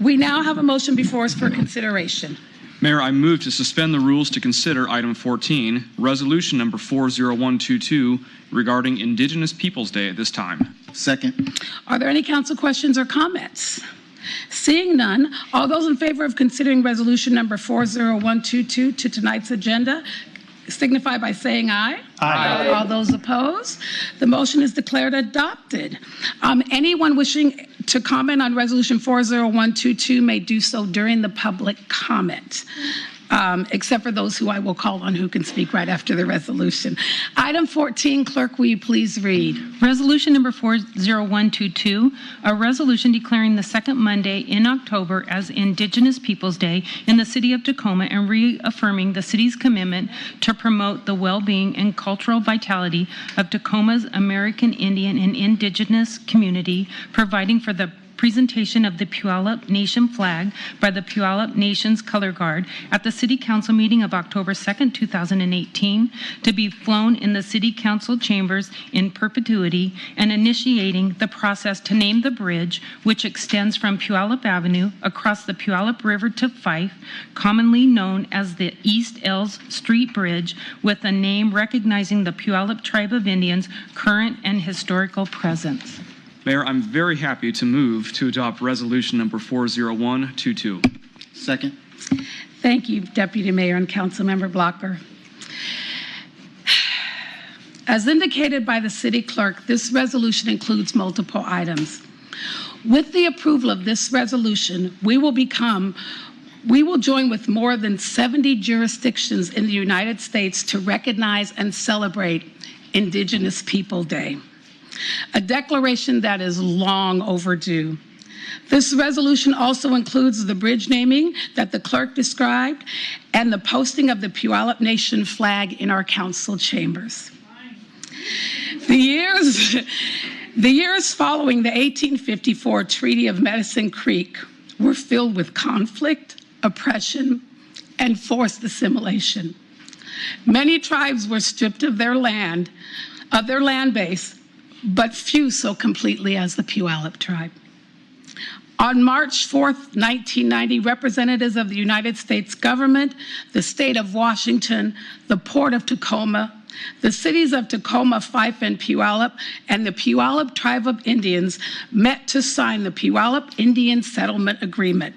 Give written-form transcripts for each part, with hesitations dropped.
We now have a motion before us for consideration. Mayor, I move to suspend the rules to consider item 14, resolution number 40122 regarding Indigenous Peoples Day at this time. Second. Are there any council questions or comments? Seeing none, all those in favor of considering resolution number 40122 to tonight's agenda signify by saying aye. Aye. All those opposed? The motion is declared adopted. Anyone wishing to comment on resolution 40122 may do so during the public comment, except for those who I will call on who can speak right after the resolution. Item 14, clerk, will you please read? Resolution number 40122, a resolution declaring the second Monday in October as Indigenous Peoples Day in the city of Tacoma and reaffirming the city's commitment to promote the well-being and cultural vitality of Tacoma's American Indian and Indigenous community, providing for the presentation of the Puyallup Nation flag by the Puyallup Nation's Color Guard at the City Council meeting of October 2nd, 2018, to be flown in the City Council chambers in perpetuity, and initiating the process to name the bridge, which extends from Puyallup Avenue across the Puyallup River to Fife, commonly known as the East Ells Street Bridge, with a name recognizing the Puyallup Tribe of Indians' current and historical presence. Mayor, I'm very happy to move to adopt resolution number 40122. Second. Thank you, Deputy Mayor and Councilmember Blocker. As indicated by the city clerk, this resolution includes multiple items. With the approval of this resolution, we will join with more than 70 jurisdictions in the United States to recognize and celebrate Indigenous People Day, a declaration that is long overdue. This resolution also includes the bridge naming that the clerk described and the posting of the Puyallup Nation flag in our council chambers. The years following the 1854 Treaty of Medicine Creek were filled with conflict, oppression, and forced assimilation. Many tribes were stripped of their land base, but few so completely as the Puyallup tribe. On March 4th, 1990, representatives of the United States government, the state of Washington, the port of Tacoma, the cities of Tacoma, Fife, and Puyallup, and the Puyallup Tribe of Indians met to sign the Puyallup Indian Settlement Agreement.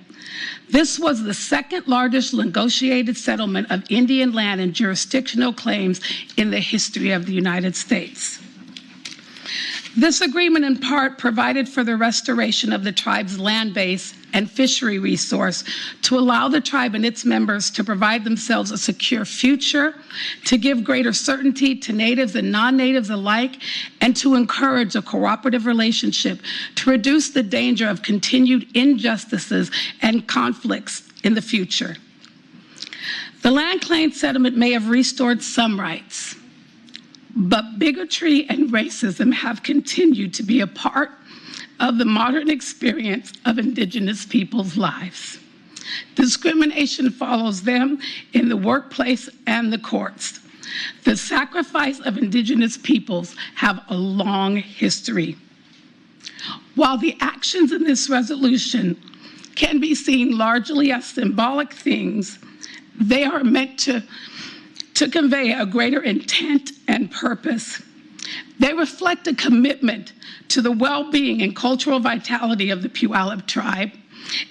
This was the second largest negotiated settlement of Indian land and jurisdictional claims in the history of the United States. This agreement in part provided for the restoration of the tribe's land base and fishery resource to allow the tribe and its members to provide themselves a secure future, to give greater certainty to natives and non-natives alike, and to encourage a cooperative relationship to reduce the danger of continued injustices and conflicts in the future. The land claim settlement may have restored some rights, but bigotry and racism have continued to be a part of the modern experience of Indigenous people's lives. Discrimination follows them in the workplace and the courts. The sacrifice of Indigenous peoples have a long history. While the actions in this resolution can be seen largely as symbolic things, they are meant to convey a greater intent and purpose. They reflect a commitment to the well-being and cultural vitality of the Puyallup tribe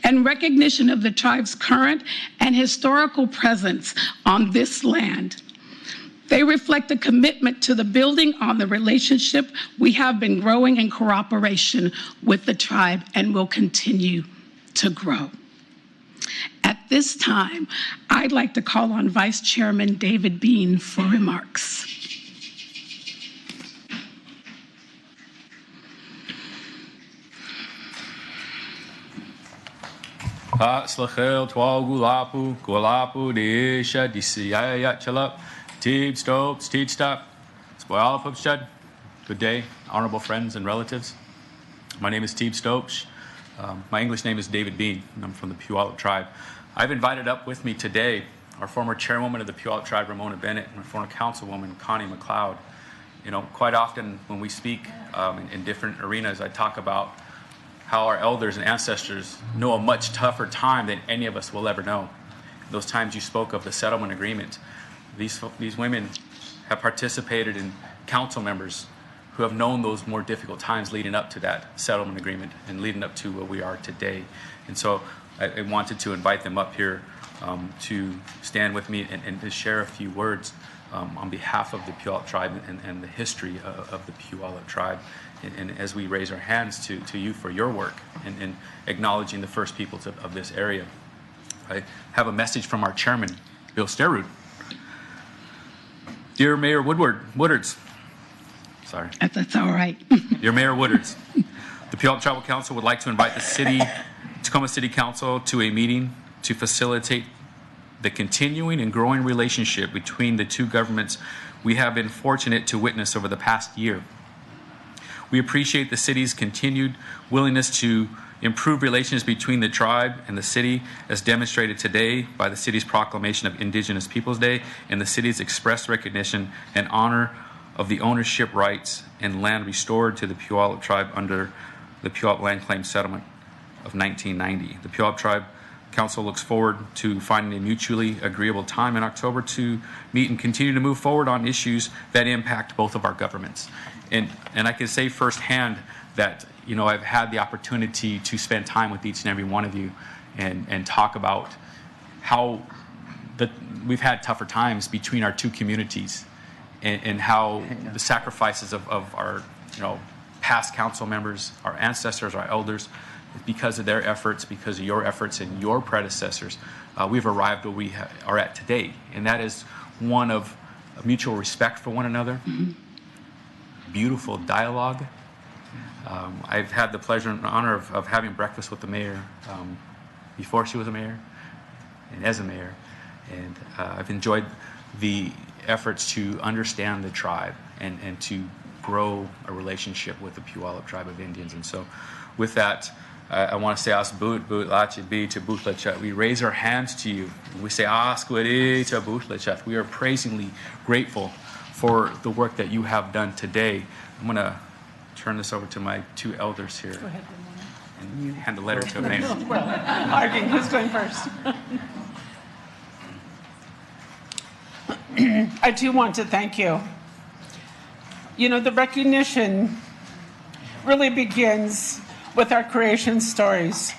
and recognition of the tribe's current and historical presence on this land. They reflect a commitment to the building on the relationship we have been growing in cooperation with the tribe and will continue to grow. At this time, I'd like to call on Vice Chairman David Bean for remarks. Good day, honorable friends and relatives. My name is Teeb Stokes. My English name is David Bean, and I'm from the Puyallup tribe. I've invited up with me today our former chairwoman of the Puyallup tribe, Ramona Bennett, and our former councilwoman, Connie McLeod. You know, quite often when we speak in different arenas, I talk about how our elders and ancestors know a much tougher time than any of us will ever know. Those times you spoke of, the settlement agreement, these women have participated in council members who have known those more difficult times leading up to that settlement agreement and leading up to where we are today. And so I wanted to invite them up here to stand with me and to share a few words on behalf of the Puyallup tribe and the history of the Puyallup tribe. And as we raise our hands to you for your work and acknowledging the first peoples of this area. I have a message from our chairman, Bill Sterud. Dear Mayor Woodards, sorry. That's all right. Dear Mayor Woodards, the Puyallup Tribal Council would like to invite the Tacoma City Council to a meeting to facilitate the continuing and growing relationship between the two governments we have been fortunate to witness over the past year. We appreciate the city's continued willingness to improve relations between the tribe and the city, as demonstrated today by the city's proclamation of Indigenous Peoples Day and the city's express recognition and honor of the ownership rights and land restored to the Puyallup tribe under the Puyallup Land Claim Settlement of 1990. The Puyallup Tribe Council looks forward to finding a mutually agreeable time in October to meet and continue to move forward on issues that impact both of our governments. And I can say firsthand that I've had the opportunity to spend time with each and every one of you and talk about how we've had tougher times between our two communities and how the sacrifices of our past council members, our ancestors, our elders, because of their efforts, because of your efforts and your predecessors, we've arrived where we are at today. And that is one of mutual respect for one another, beautiful dialogue. I've had the pleasure and honor of having breakfast with the mayor before she was a mayor and as a mayor. And I've enjoyed the efforts to understand the tribe and to grow a relationship with the Puyallup tribe of Indians. And so with that, I want to say, As boot lachi bi to boot lachat. We raise our hands to you. We say, As kwere to boot lachat. We are praisingly grateful for the work that you have done today. I'm going to turn this over to my two elders here. Go ahead, and you hand the letter to Mayor. Arvin, who's going first? I do want to thank you. The recognition really begins with our creation stories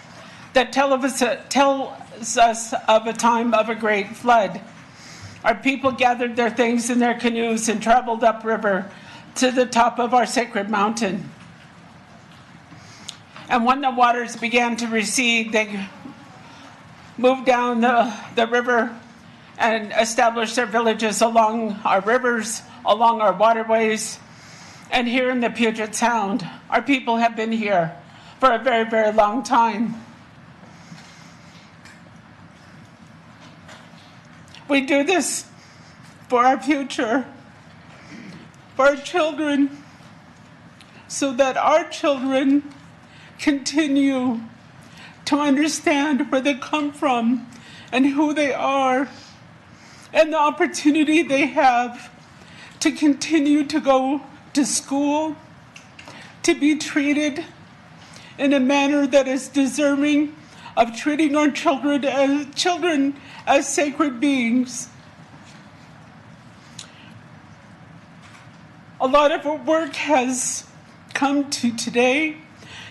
that tells us of a time of a great flood. Our people gathered their things in their canoes and traveled upriver to the top of our sacred mountain. And when the waters began to recede, they moved down the river and established their villages along our rivers, along our waterways. And here in the Puget Sound, our people have been here for a very, very long time. We do this for our future, for our children, so that our children continue to understand where they come from and who they are, and the opportunity they have to continue to go to school, to be treated in a manner that is deserving of treating our children as sacred beings. A lot of our work has come to today,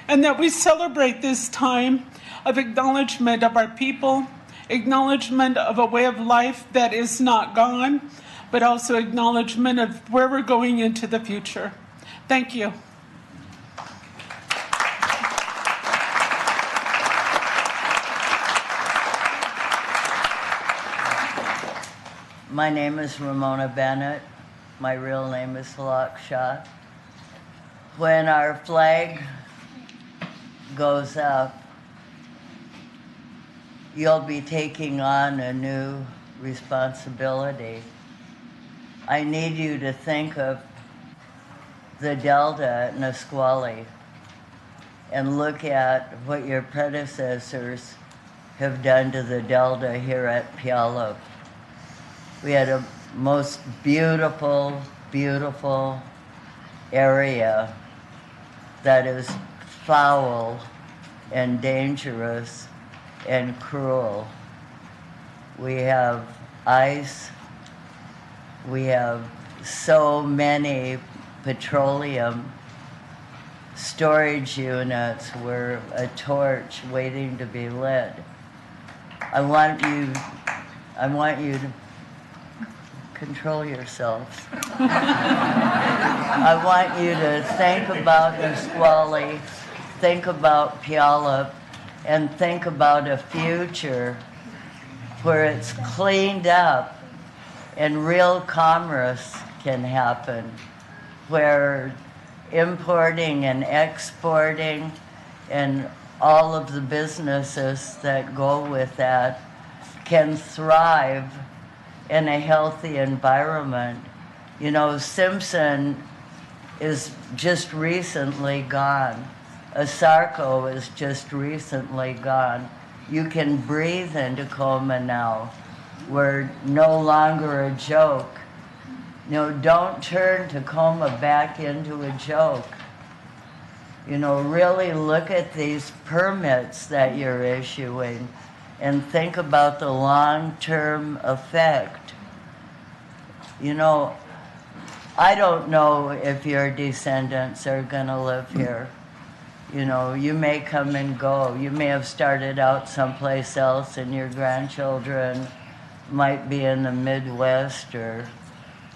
and that we celebrate this time of acknowledgement of our people, acknowledgement of a way of life that is not gone, but also acknowledgement of where we're going into the future. Thank you. My name is Ramona Bennett. My real name is Halak Shah. When our flag goes up, you'll be taking on a new responsibility. I need you to think of the Delta at Nisqually and look at what your predecessors have done to the Delta here at Puyallup. We had a most beautiful, beautiful area that is foul and dangerous and cruel. We have ice. We have so many petroleum storage units were a torch waiting to be lit. I want you to control yourselves. I want you to think about Nisqually, think about Puyallup, and think about a future where it's cleaned up and real commerce can happen, where importing and exporting and all of the businesses that go with that can thrive in a healthy environment. You know, Simpson is just recently gone. Asarco is just recently gone. You can breathe in Tacoma now. We're no longer a joke. You know, don't turn Tacoma back into a joke. You know, really look at these permits that you're issuing and think about the long-term effect. You know, I don't know if your descendants are gonna live here. You know, you may come and go. You may have started out someplace else and your grandchildren might be in the Midwest or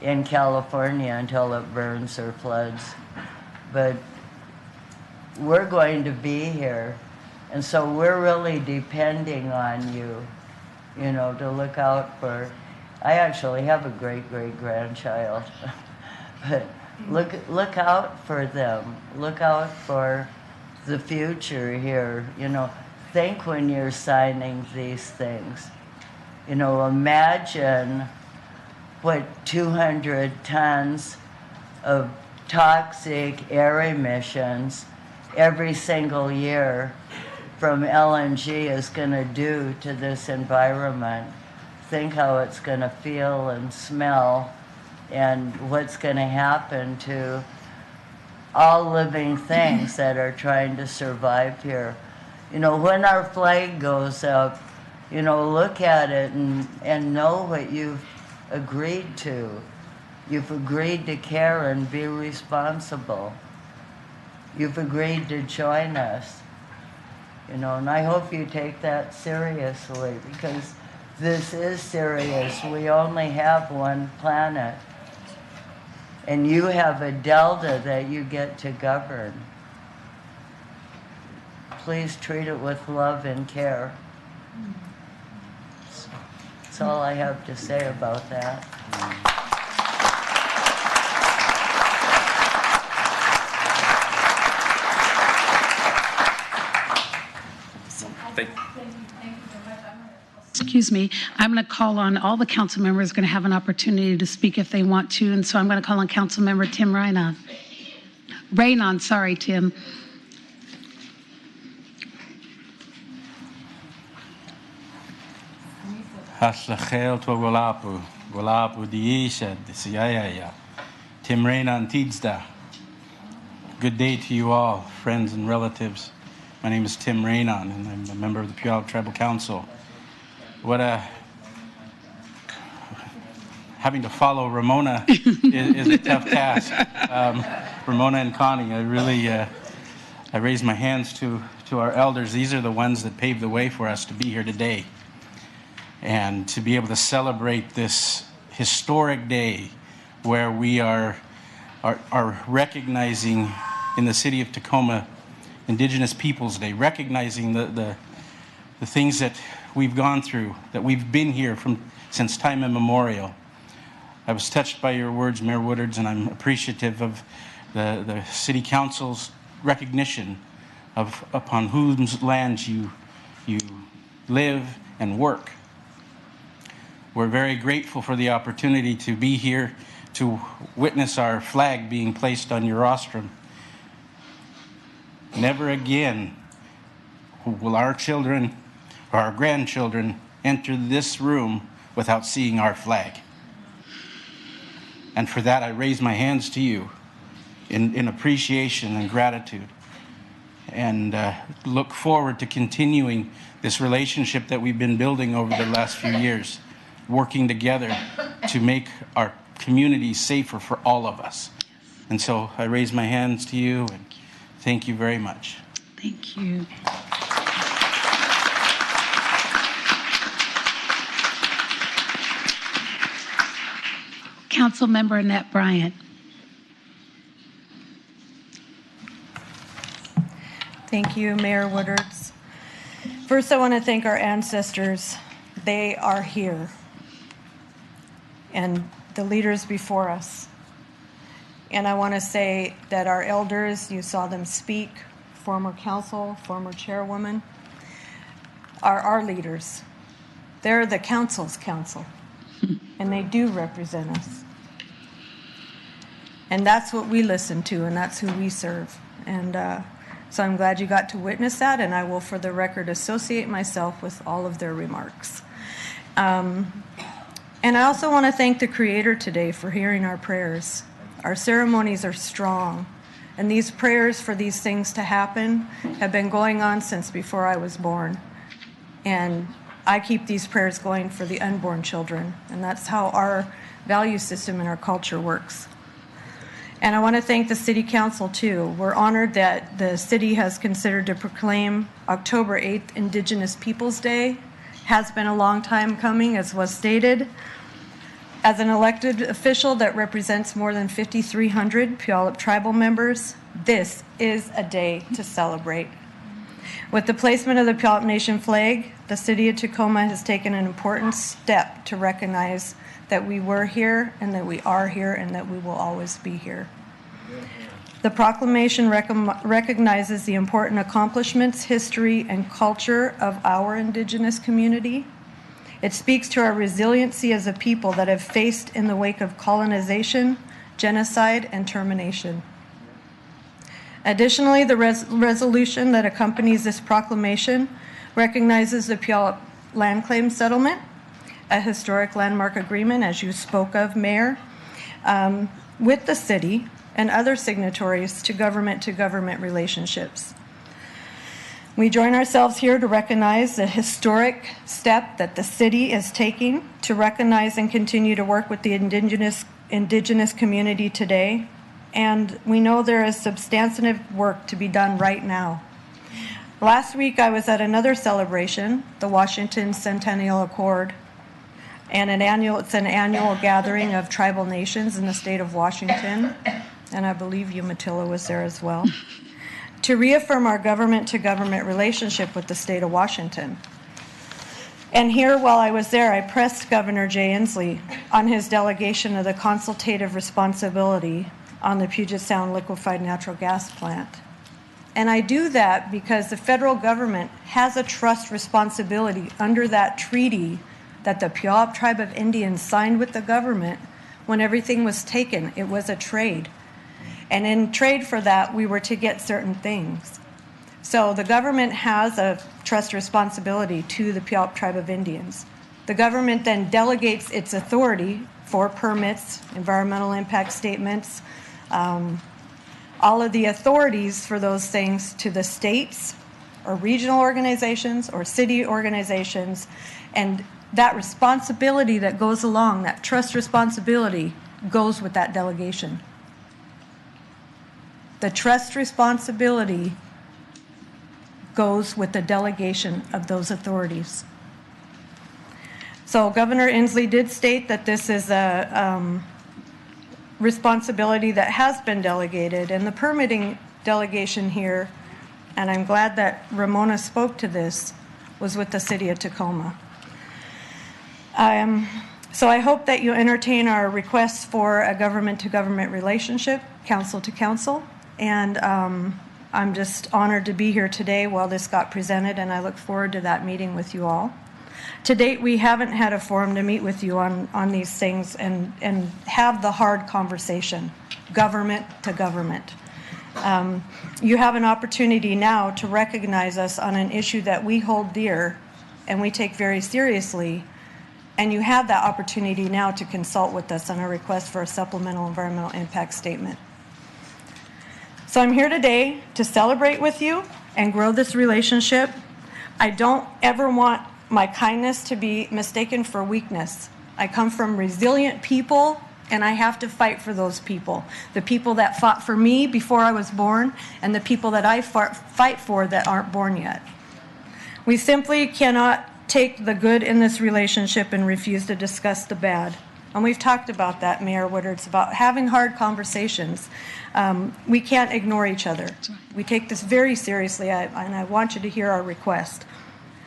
in California until it burns or floods. But we're going to be here. And so we're really depending on you, you know, to look out for. I actually have a great-great-grandchild. But look out for them. Look out for the future here. You know, think when you're signing these things. You know, imagine what 200 tons of toxic air emissions every single year from LNG is going to do to this environment. Think how it's going to feel and smell and what's going to happen to all living things that are trying to survive here. You know, when our flag goes up, you know, look at it and know what you've agreed to. You've agreed to care and be responsible. You've agreed to join us. You know, and I hope you take that seriously because this is serious. We only have one planet. And you have a delta that you get to govern. Please treat it with love and care. That's all I have to say about that. Excuse me, I'm going to call on all the council members going to have an opportunity to speak if they want to, and so I'm going to call on Council Member Tim Rainon. Sorry, Tim. Haslachel to Golapu Diisha, Disayaya. Tim Rainon Tidsda. Good day to you all, friends and relatives. My name is Tim Rainon, and I'm a member of the Puyallup Tribal Council. Having to follow Ramona is a tough task. Ramona and Connie, I raise my hands to our elders. These are the ones that paved the way for us to be here today and to be able to celebrate this historic day where we are recognizing in the city of Tacoma Indigenous Peoples Day, recognizing the things that we've gone through, that we've been here since time immemorial. I was touched by your words, Mayor Woodards, and I'm appreciative of the City Council's recognition of upon whose lands you live and work. We're very grateful for the opportunity to be here to witness our flag being placed on your rostrum. Never again will our children or our grandchildren enter this room without seeing our flag. And for that, I raise my hands to you in appreciation and gratitude. and look forward to continuing this relationship that we've been building over the last few years, working together to make our community safer for all of us. And so I raise my hands to you and thank you very much. Thank you. Councilmember Annette Bryant. Thank you, Mayor Woodards. First, I want to thank our ancestors. They are here, and the leaders before us. And I want to say that our elders, you saw them speak, former council, former chairwoman, are our leaders. They're the council's council, and they do represent us. And that's what we listen to, and that's who we serve. And so I'm glad you got to witness that, and I will, for the record, associate myself with all of their remarks. And I also want to thank the Creator today for hearing our prayers. Our ceremonies are strong, and these prayers for these things to happen have been going on since before I was born. And I keep these prayers going for the unborn children, and that's how our value system and our culture works. And I want to thank the City Council, too. We're honored that the city has considered to proclaim October 8th Indigenous Peoples Day. Has been a long time coming, as was stated. As an elected official that represents more than 5,300 Puyallup tribal members, this is a day to celebrate. With the placement of the Puyallup Nation flag, the City of Tacoma has taken an important step to recognize that we were here and that we are here and that we will always be here. The proclamation recognizes the important accomplishments, history, and culture of our Indigenous community. It speaks to our resiliency as a people that have faced in the wake of colonization, genocide, and termination. Additionally, the resolution that accompanies this proclamation recognizes the Puyallup Land Claim Settlement, a historic landmark agreement, as you spoke of, Mayor, with the city and other signatories to government relationships. We join ourselves here to recognize the historic step that the city is taking to recognize and continue to work with the indigenous community today. And we know there is substantive work to be done right now. Last week, I was at another celebration, the Washington Centennial Accord, and it's an annual gathering of tribal nations in the state of Washington, and I believe Umatilla was there as well, to reaffirm our government-to-government relationship with the state of Washington. And here, while I was there, I pressed Governor Jay Inslee on his delegation of the consultative responsibility on the Puget Sound liquefied natural gas plant. And I do that because the federal government has a trust responsibility under that treaty that the Puyallup Tribe of Indians signed with the government when everything was taken. It was a trade. And in trade for that, we were to get certain things. So the government has a trust responsibility to the Puyallup Tribe of Indians. The government then delegates its authority for permits, environmental impact statements, all of the authorities for those things to the states or regional organizations or city organizations. And that responsibility that goes along, that trust responsibility, goes with that delegation. The trust responsibility goes with the delegation of those authorities. So Governor Inslee did state that this is a responsibility that has been delegated, and the permitting delegation here, and I'm glad that Ramona spoke to this, was with the City of Tacoma. So I hope that you entertain our requests for a government-to-government relationship, council to council, and I'm just honored to be here today while this got presented, and I look forward to that meeting with you all. To date, we haven't had a forum to meet with you on these things and have the hard conversation, government to government. You have an opportunity now to recognize us on an issue that we hold dear and we take very seriously, and you have that opportunity now to consult with us on a request for a supplemental environmental impact statement. So I'm here today to celebrate with you and grow this relationship. I don't ever want my kindness to be mistaken for weakness. I come from resilient people, and I have to fight for those people. The people that fought for me before I was born, and the people that I fight for that aren't born yet. We simply cannot take the good in this relationship and refuse to discuss the bad. And we've talked about that, Mayor Woodard. It's about having hard conversations. We can't ignore each other. We take this very seriously, and I want you to hear our request.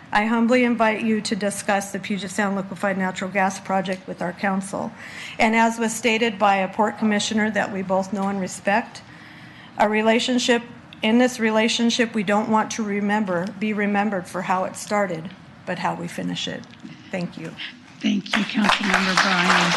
I humbly invite you to discuss the Puget Sound Liquefied Natural Gas project with our council. And as was stated by a port commissioner that we both know and respect, in this relationship, we don't want to be remembered for how it started, but how we finish it. Thank you. Thank you, Councilmember Bryan.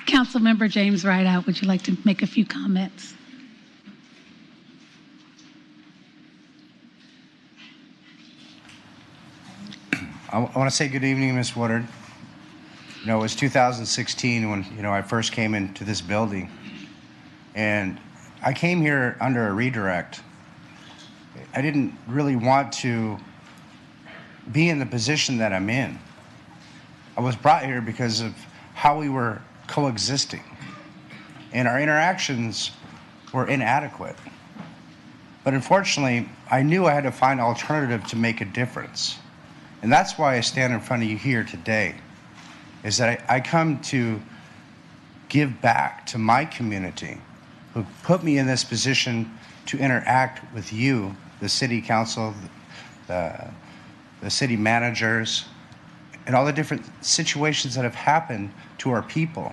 Councilmember James Rideout, would you like to make a few comments? I want to say good evening, Ms. Woodard. You know, it was 2016 when, I first came into this building. And I came here under a redirect. I didn't really want to be in the position that I'm in. I was brought here because of how we were coexisting. And our interactions were inadequate. But unfortunately, I knew I had to find an alternative to make a difference. And that's why I stand in front of you here today, is that I come to give back to my community who put me in this position to interact with you, the city council, the city managers, and all the different situations that have happened to our people.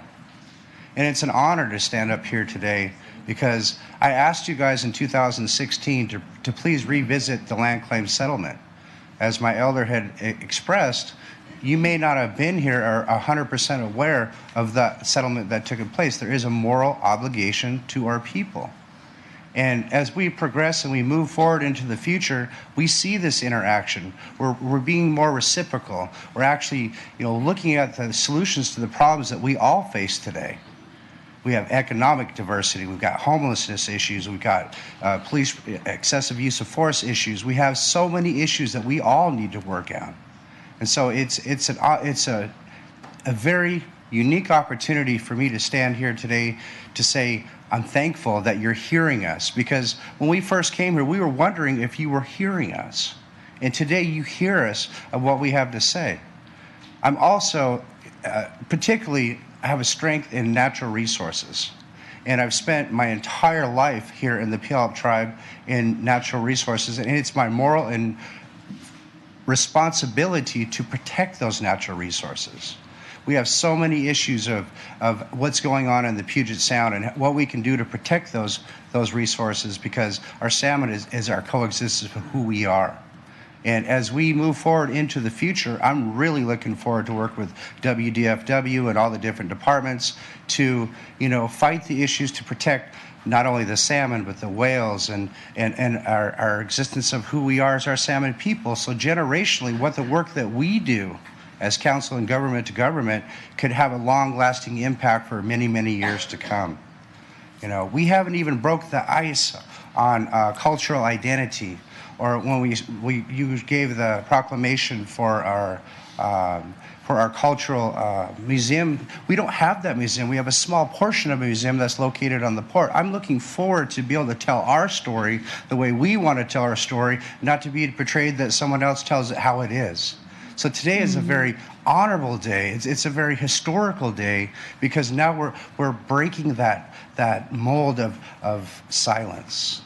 And it's an honor to stand up here today because I asked you guys in 2016 to please revisit the land claim settlement. As my elder had expressed, you may not have been here or 100% aware of the settlement that took place. There is a moral obligation to our people. And as we progress and we move forward into the future, we see this interaction. We're being more reciprocal. We're actually, looking at the solutions to the problems that we all face today. We have economic diversity. We've got homelessness issues. We've got police excessive use of force issues. We have so many issues that we all need to work out. And so it's a very unique opportunity for me to stand here today to say I'm thankful that you're hearing us, because when we first came here, we were wondering if you were hearing us. And today you hear us of what we have to say. I'm also particularly I have a strength in natural resources. And I've spent my entire life here in the Puyallup tribe in natural resources. And it's my moral and responsibility to protect those natural resources. We have so many issues of what's going on in the Puget Sound and what we can do to protect those resources, because our salmon is our coexistence with who we are. And as we move forward into the future, I'm really looking forward to work with WDFW and all the different departments to, fight the issues to protect not only the salmon, but the whales and our existence of who we are as our salmon people. So generationally, what the work that we do as council and government to government could have a long-lasting impact for many, many years to come. We haven't even broke the ice on cultural identity. Or when you gave the proclamation for our cultural museum, we don't have that museum. We have a small portion of a museum that's located on the port. I'm looking forward to be able to tell our story the way we want to tell our story, not to be portrayed that someone else tells it how it is. So today is a very honorable day. It's a very historical day, because now we're breaking that mold of silence.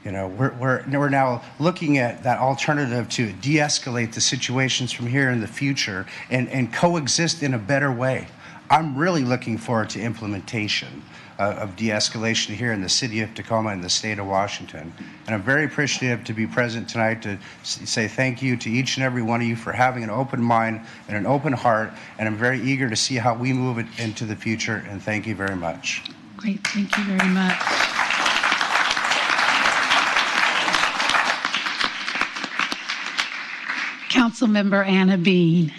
We're now looking at that alternative to de-escalate the situations from here in the future and coexist in a better way. I'm really looking forward to implementation of de-escalation here in the city of Tacoma and the state of Washington. And I'm very appreciative to be present tonight to say thank you to each and every one of you for having an open mind and an open heart. And I'm very eager to see how we move it into the future. And thank you very much. Great, thank you very much. Councilmember Anna Bean.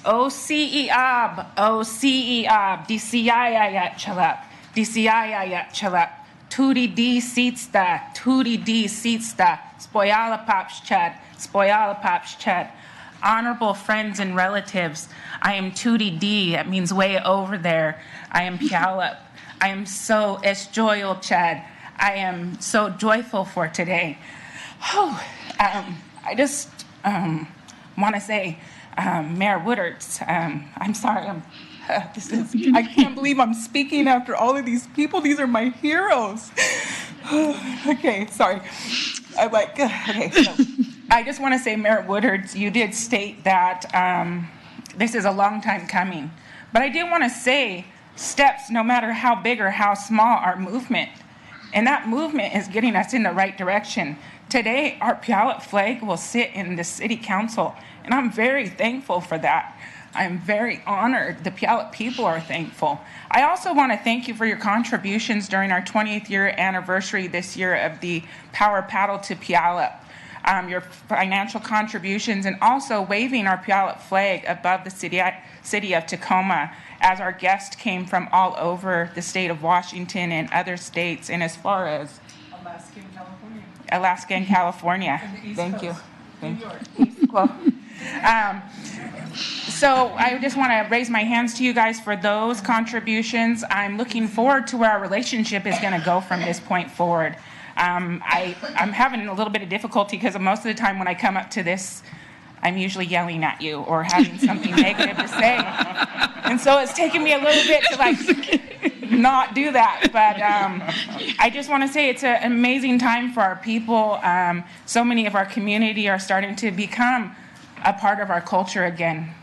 O-C-E-ab, DCI-ayat chalap, DCI-ayat chalap, Tootie D seatsta, Spoyala Pops Chad. Honorable friends and relatives, I am Tootie D, that means way over there. I am Puyallup. I am so esjoyal Chad. I am so joyful for today. I just want to say, Mayor Woodard, I'm sorry, I can't believe I'm speaking after all of these people. These are my heroes. Okay, sorry. So I just want to say, Mayor Woodard, you did state that this is a long time coming. But I did want to say steps, no matter how big or how small, are movement. And that movement is getting us in the right direction. Today, our Puyallup flag will sit in the city council, and I'm very thankful for that. I'm very honored. The Puyallup people are thankful. I also want to thank you for your contributions during our 20th year anniversary this year of the Power Paddle to Puyallup. Your financial contributions, and also waving our Puyallup flag above the city of Tacoma, as our guests came from all over the state of Washington and other states, and as far as Alaska and California. Thank you. So I just want to raise my hands to you guys for those contributions. I'm looking forward to where our relationship is going to go from this point forward. I'm having a little bit of difficulty because most of the time when I come up to this, I'm usually yelling at you or having something negative to say. And so it's taken me a little bit to not do that. But I just want to say it's an amazing time for our people. So many of our community are starting to become a part of our culture again.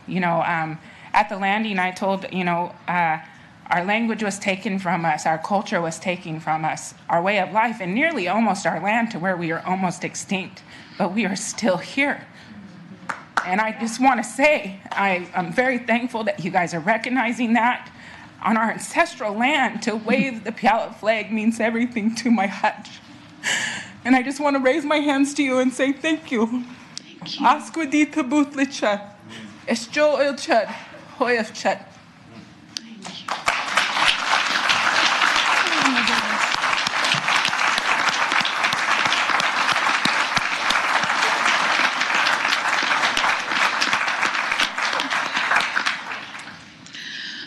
At the landing, I told, our language was taken from us, our culture was taken from us, our way of life, and nearly almost our land, to where we are almost extinct, but we are still here. And I just want to say, I'm very thankful that you guys are recognizing that. On our ancestral land, to wave the Puyallup flag means everything to my heart. And I just want to raise my hands to you and say thank you. Asquidita Butlichat, Esjo Ilchat, Hoyafchat.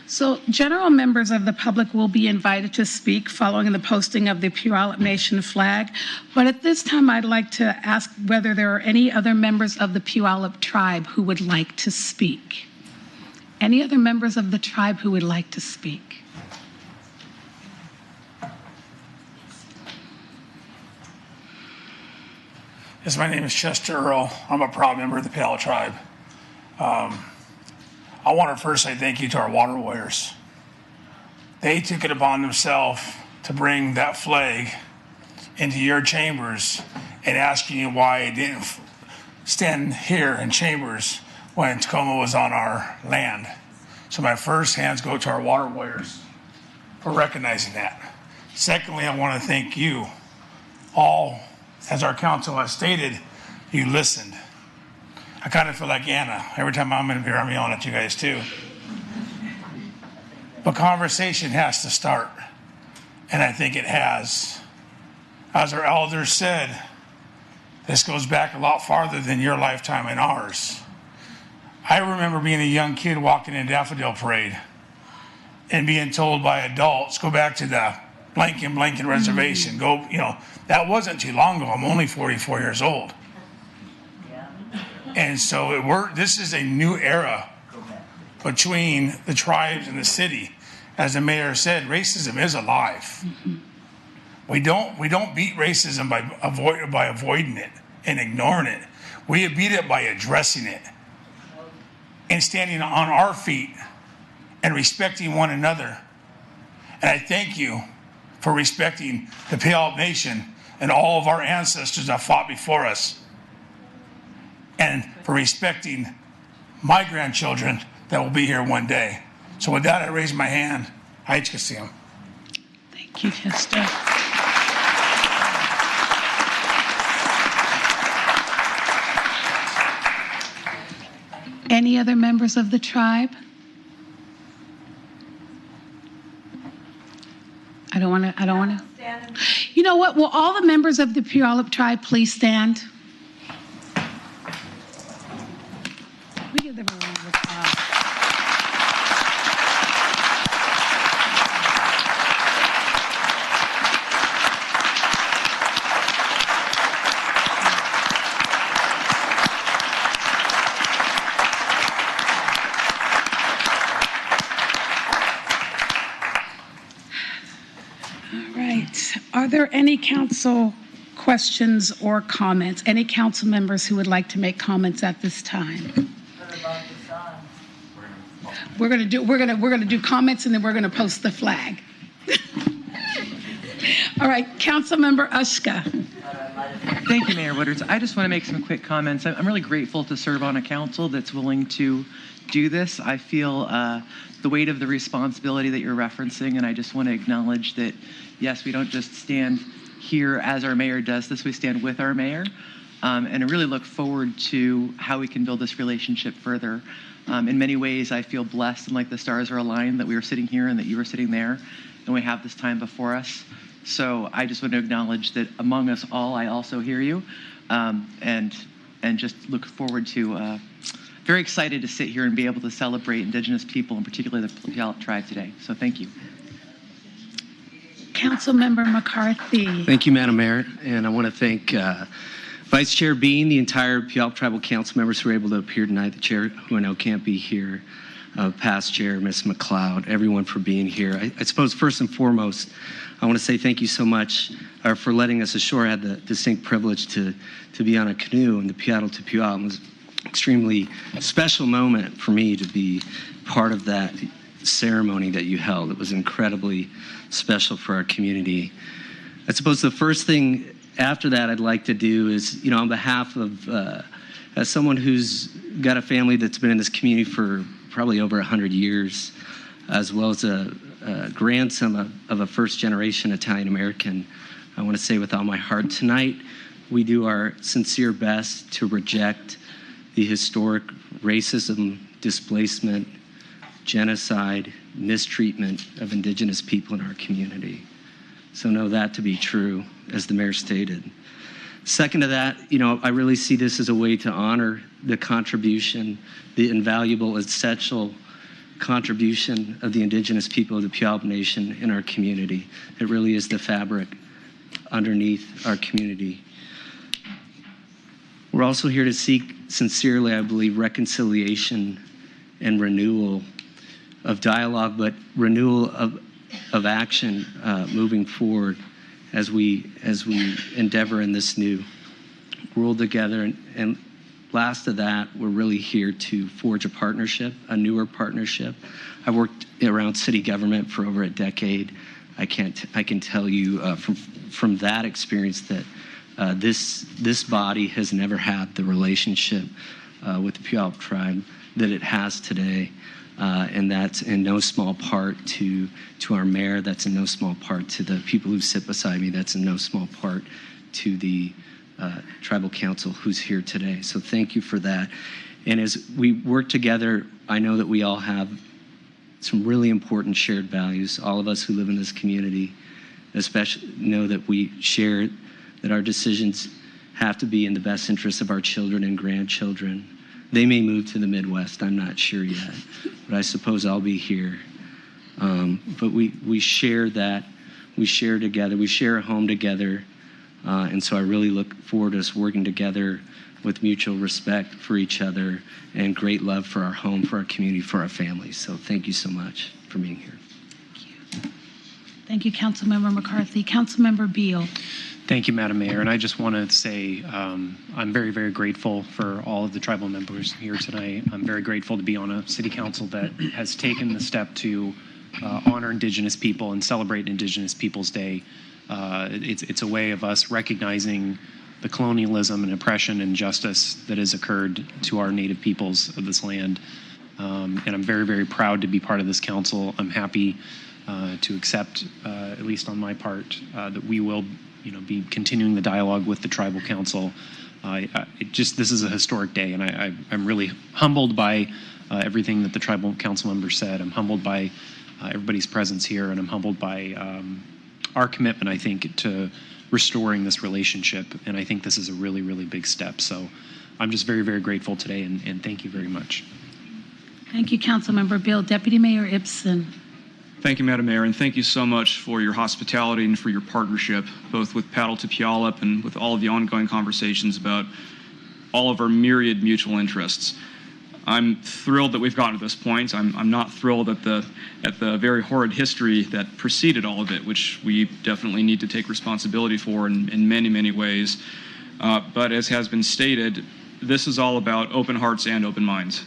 So general members of the public will be invited to speak following the posting of the Puyallup Nation flag. But at this time, I'd like to ask whether there are any other members of the Puyallup tribe who would like to speak. Any other members of the tribe who would like to speak? Yes, my name is Chester Earl. I'm a proud member of the Puyallup tribe. I want to first say thank you to our water warriors. They took it upon themselves to bring that flag into your chambers and asking you why it didn't stand here in chambers when Tacoma was on our land. So my first hands go to our water warriors for recognizing that. Secondly, I want to thank you all. As our council has stated, you listened. I kind of feel like Anna. Every time I'm in here, I'm yelling at you guys too. But conversation has to start. And I think it has. As our elders said, this goes back a lot farther than your lifetime and ours. I remember being a young kid walking in Daffodil Parade and being told by adults, go back to the Blanken reservation. Go, that wasn't too long ago. I'm only 44 years old. And so this is a new era between the tribes and the city. As the mayor said, racism is alive. Mm-hmm. We don't beat racism by avoiding it and ignoring it. We beat it by addressing it and standing on our feet and respecting one another. And I thank you for respecting the Puyallup Nation and all of our ancestors that fought before us, and for respecting my grandchildren that will be here one day. So with that, I raise my hand. Aichkasiam. Thank you, Chester. Any other members of the tribe? I don't want to. You know what? Will all the members of the Puyallup tribe please stand? We give them a round of applause. Are there any council questions or comments? Any council members who would like to make comments at this time? What about the song? We're going to do comments, and then we're going to post the flag. All right, Councilmember Ushka. Thank you, Mayor Woodard. I just want to make some quick comments. I'm really grateful to serve on a council that's willing to do this. I feel the weight of the responsibility that you're referencing, and I just want to acknowledge that, yes, we don't just stand here as our mayor does this, we stand with our mayor, and I really look forward to how we can build this relationship further. In many ways, I feel blessed and like the stars are aligned that we were sitting here and that you were sitting there, and we have this time before us. So I just want to acknowledge that among us all, I also hear you, and just look forward to, very excited to sit here and be able to celebrate Indigenous people, and particularly the Puyallup tribe today. So thank you. Councilmember McCarthy. Thank you, Madam Mayor, and I want to thank Vice Chair Bean, the entire Puyallup Tribal Council members who were able to appear tonight, the chair who I know can't be here, past chair, Ms. McLeod, everyone for being here. I suppose first and foremost, I want to say thank you so much for letting us ashore. I had the distinct privilege to be on a canoe in the Puyallup to Puyallup. It was an extremely special moment for me to be part of that ceremony that you held. It was incredibly special for our community. I suppose the first thing after that I'd like to do is, on behalf of, as someone who's got a family that's been in this community for probably over 100 years, as well as a grandson of a first-generation Italian-American, I want to say with all my heart, tonight we do our sincere best to reject the historic racism, displacement, genocide, mistreatment of Indigenous people in our community. So know that to be true, as the mayor stated. Second to that, I really see this as a way to honor the contribution, the invaluable, essential contribution of the Indigenous people of the Puyallup Nation in our community. It really is the fabric underneath our community. We're also here to seek sincerely, I believe, reconciliation and renewal of dialogue, but renewal of action moving forward as we endeavor in this new world together. And last of that, we're really here to forge a partnership, a newer partnership. I've worked around city government for over a decade. I can tell you from that experience that this body has never had the relationship with the Puyallup tribe that it has today. And that's in no small part to our mayor, that's in no small part to the people who sit beside me, that's in no small part to the tribal council who's here today. So thank you for that. And as we work together, I know that we all have some really important shared values. All of us who live in this community especially know that we share that our decisions have to be in the best interest of our children and grandchildren. They may move to the Midwest, I'm not sure yet, but I suppose I'll be here. But we share that, we share together, we share a home together, and so I really look forward to us working together with mutual respect for each other and great love for our home, for our community, for our families. So thank you so much for being here. Thank you, Councilmember McCarthy. Councilmember Beal. Thank you, Madam Mayor. And I just want to say I'm very, very grateful for all of the tribal members here tonight. I'm very grateful to be on a city council that has taken the step to honor Indigenous people and celebrate Indigenous Peoples Day. It's a way of us recognizing the colonialism and oppression and injustice that has occurred to our native peoples of this land. And I'm very, very proud to be part of this council. I'm happy to accept, at least on my part, that we will be continuing the dialogue with the tribal council This is a historic day, and I'm really humbled by everything that the tribal council members said. I'm humbled by everybody's presence here, and I'm humbled by our commitment, I think, to restoring this relationship, and I think this is a really, really big step. So I'm just very, very grateful today, and thank you very much. Thank you, Councilmember Bill. Deputy Mayor Ibsen. Thank you, Madam Mayor, and thank you so much for your hospitality and for your partnership, both with Paddle to Puyallup and with all of the ongoing conversations about all of our myriad mutual interests. I'm thrilled that we've gotten to this point. I'm not thrilled at the very horrid history that preceded all of it, which we definitely need to take responsibility for in many, many ways. But as has been stated, this is all about open hearts and open minds.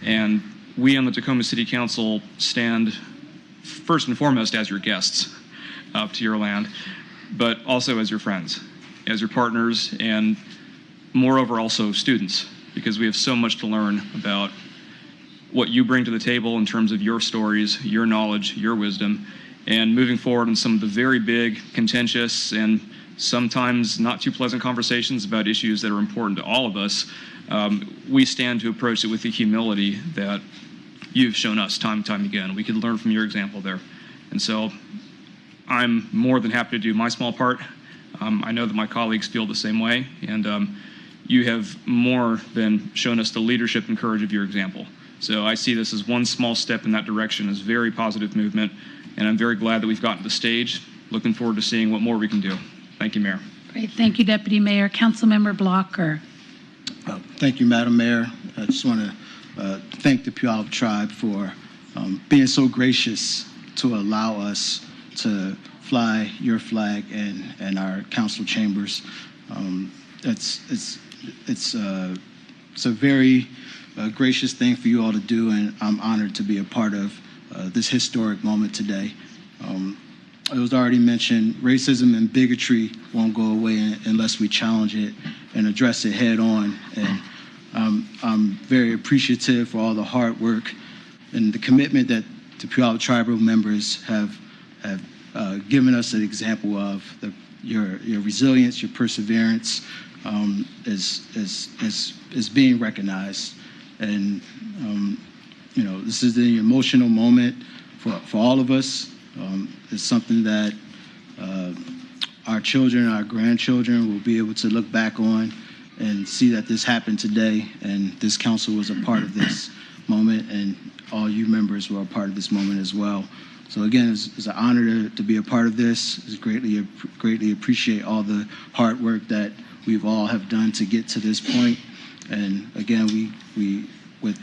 And we on the Tacoma City Council stand first and foremost as your guests up to your land, but also as your friends, as your partners, and moreover also students, because we have so much to learn about what you bring to the table in terms of your stories, your knowledge, your wisdom, and moving forward in some of the very big, contentious, and sometimes not too pleasant conversations about issues that are important to all of us. We stand to approach it with the humility that you've shown us time and time again. We could learn from your example there. And so I'm more than happy to do my small part. I know that my colleagues feel the same way, and you have more than shown us the leadership and courage of your example. So I see this as one small step in that direction as very positive movement, and I'm very glad that we've gotten to the stage. Looking forward to seeing what more we can do. Thank you, Mayor. Great. Thank you, Deputy Mayor. Councilmember Blocker. Thank you, Madam Mayor. I just want to thank the Puyallup Tribe for being so gracious to allow us to fly your flag and our council chambers. It's a very gracious thing for you all to do, and I'm honored to be a part of this historic moment today. It was already mentioned, racism and bigotry won't go away unless we challenge it and address it head on. And I'm very appreciative for all the hard work and the commitment that the Puyallup tribal members have given us an example of. Your resilience, your perseverance is being recognized. And this is the emotional moment for all of us. It's something that our children, our grandchildren will be able to look back on and see that this happened today, and this council was a part of this moment, and all you members were a part of this moment as well. So again, it's an honor to be a part of this. It's greatly appreciate all the hard work that we've all have done to get to this point. And again, we with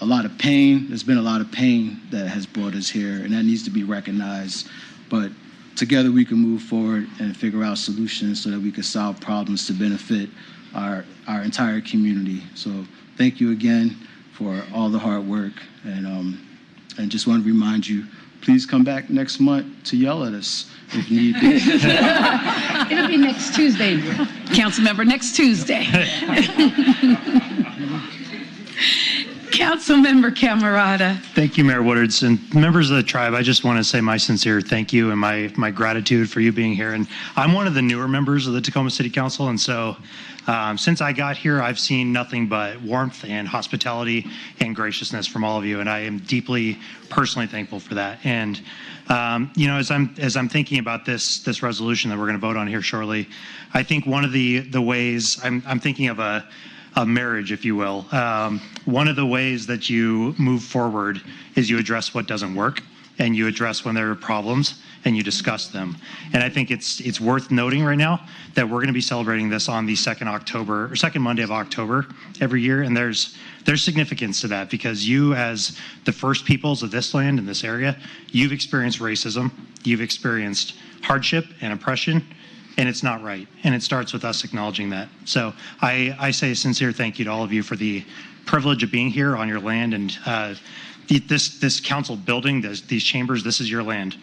a lot of pain. There's been a lot of pain that has brought us here, and that needs to be recognized. But together we can move forward and figure out solutions so that we can solve problems to benefit our entire community. So thank you again for all the hard work, and just want to remind you, please come back next month to yell at us if need be. It'll be next Tuesday, Councilmember, next Tuesday. Councilmember Camerata. Thank you, Mayor Woodards. And members of the tribe, I just want to say my sincere thank you and my gratitude for you being here. And I'm one of the newer members of the Tacoma City Council, and so since I got here, I've seen nothing but warmth and hospitality and graciousness from all of you, and I am deeply personally thankful for that. And as I'm thinking about this resolution that we're going to vote on here shortly, I think one of the ways I'm thinking of a marriage, if you will. One of the ways that you move forward is you address what doesn't work, and you address when there are problems, and you discuss them. And I think it's worth noting right now that we're going to be celebrating this on the second Monday of October every year, and there's significance to that because you, as the first peoples of this land in this area, you've experienced racism, you've experienced hardship and oppression, and it's not right. And it starts with us acknowledging that. So I say a sincere thank you to all of you for the privilege of being here on your land. And this council building, these chambers, this is your land,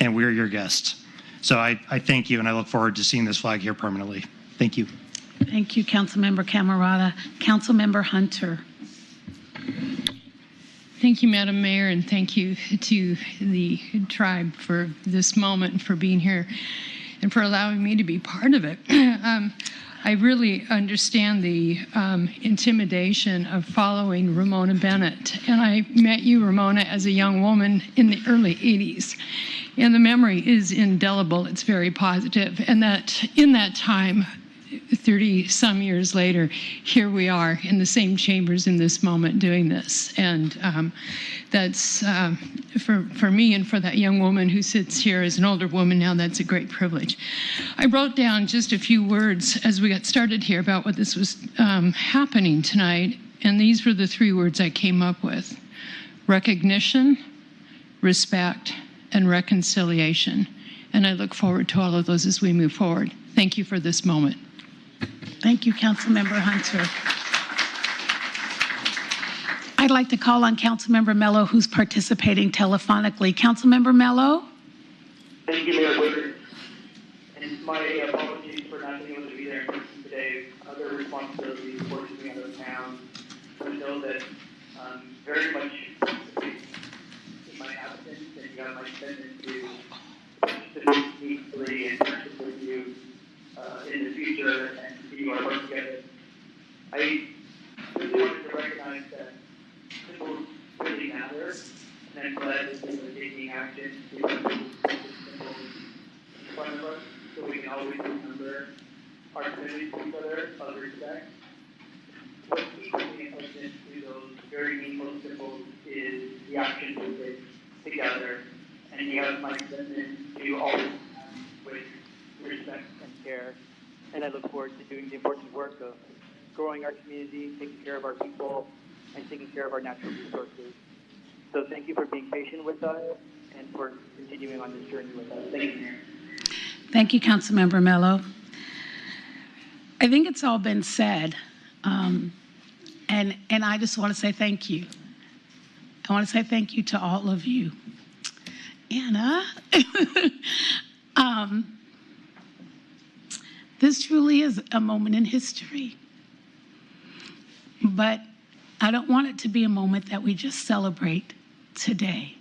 and we're your guests. So I thank you, and I look forward to seeing this flag here permanently. Thank you. Thank you, Councilmember Camerata. Councilmember Hunter. Thank you, Madam Mayor, and thank you to the tribe for this moment, for being here, and for allowing me to be part of it. I really understand the intimidation of following Ramona Bennett. And I met you, Ramona, as a young woman in the early 80s. And the memory is indelible. It's very positive. And that in that time, 30-some years later, here we are in the same chambers in this moment doing this. And that's, for me and for that young woman who sits here as an older woman now, that's a great privilege. I wrote down just a few words as we got started here about what this was happening tonight, and these were the 3 words I came up with: recognition, respect, and reconciliation. And I look forward to all of those as we move forward. Thank you for this moment. Thank you, Councilmember Hunter. I'd like to call on Councilmember Mello, who's participating telephonically. Councilmember Mello? Thank you, Mayor Woodard. And my apologies for not being able to be there in person today. Other responsibilities forcing me out of town. I know that very much in my absence, and you have my commitment to participate meaningfully and partnership with you in the future and continue our work together. I really wanted to recognize that symbols really matter, and I'm glad that we're taking action to put symbols in front of us so we can always remember our commitment to each other of respect. What's equally important to those very meaningful symbols is the action we take together, and you have my commitment to always with respect and care. And I look forward to doing the important work of growing our community, taking care of our people, and taking care of our natural resources. So thank you for being patient with us and for continuing on this journey with us. Thank you, Mayor. Thank you, Councilmember Mello. I think it's all been said, and I just want to say thank you. I want to say thank you to all of you. Anna, this truly is a moment in history, but I don't want it to be a moment that we just celebrate today.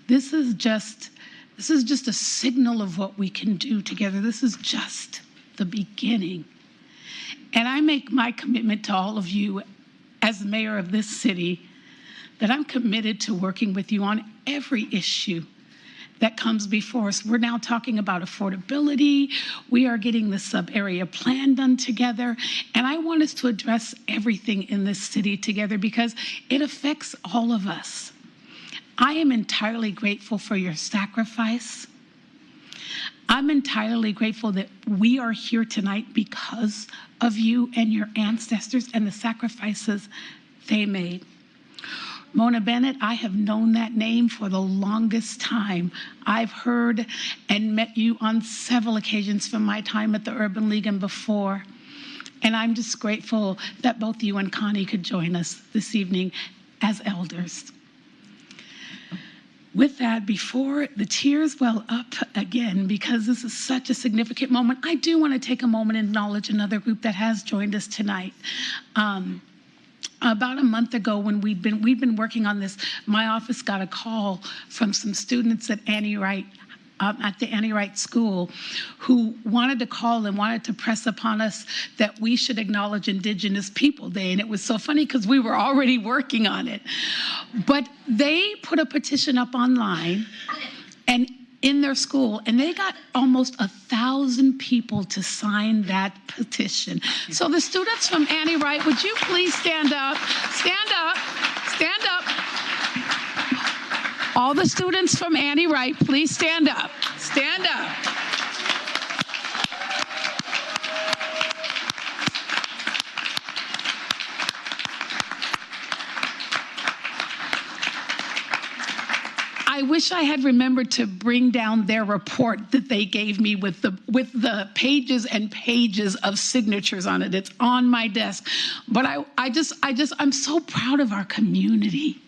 This is just a signal of what we can do together. This is just the beginning. And I make my commitment to all of you as the mayor of this city that I'm committed to working with you on every issue that comes before us. We're now talking about affordability. We are getting the sub-area plan done together. And I want us to address everything in this city together because it affects all of us. I am entirely grateful for your sacrifice. I'm entirely grateful that we are here tonight because of you and your ancestors and the sacrifices they made. Mona Bennett, I have known that name for the longest time. I've heard and met you on several occasions from my time at the Urban League and before. And I'm just grateful that both you and Connie could join us this evening as elders. With that, before the tears well up again, because this is such a significant moment, I do want to take a moment and acknowledge another group that has joined us tonight. About a month ago, when we've been working on this, my office got a call from some students at Annie Wright, at the Annie Wright School, who wanted to call and wanted to press upon us that we should acknowledge Indigenous People Day. And it was so funny because we were already working on it. But they put a petition up online and in their school, and they got almost 1,000 people to sign that petition. So the students from Annie Wright, would you please stand up? Stand up. Stand up. All the students from Annie Wright, please stand up. Stand up. I wish I had remembered to bring down their report that they gave me with the pages and pages of signatures on it. It's on my desk. But I'm so proud of our community.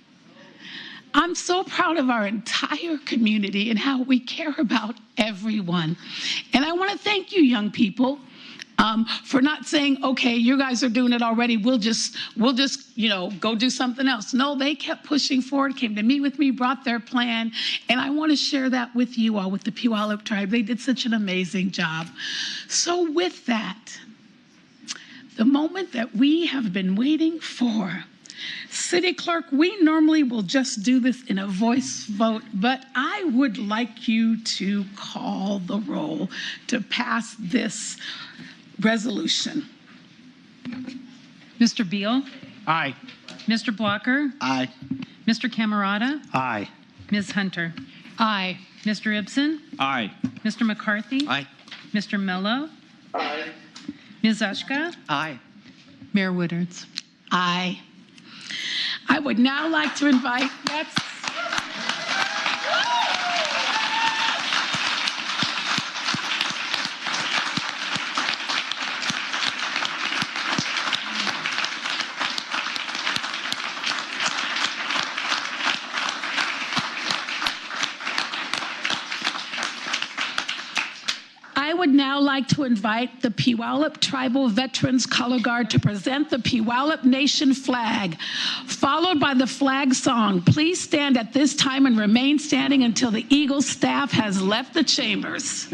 I'm so proud of our entire community and how we care about everyone. And I want to thank you, young people. for not saying, okay, you guys are doing it already. We'll just, go do something else. No, they kept pushing forward, came to meet with me, brought their plan. And I want to share that with you all, with the Puyallup tribe. They did such an amazing job. So with that, the moment that we have been waiting for, City Clerk, we normally will just do this in a voice vote, but I would like you to call the roll to pass this resolution. Mr. Beal? Aye. Mr. Blocker? Aye. Mr. Camerata? Aye. Ms. Hunter? Aye. Mr. Ibsen? Aye. Mr. McCarthy? Aye. Mr. Mello? Aye. Ms. Ushka? Aye. Mayor Woodards. Aye. I would now like to invite, the Puyallup Tribal Veterans Color Guard to present the Puyallup Nation flag, followed by the flag song. Please stand at this time and remain standing until the Eagle staff has left the chambers.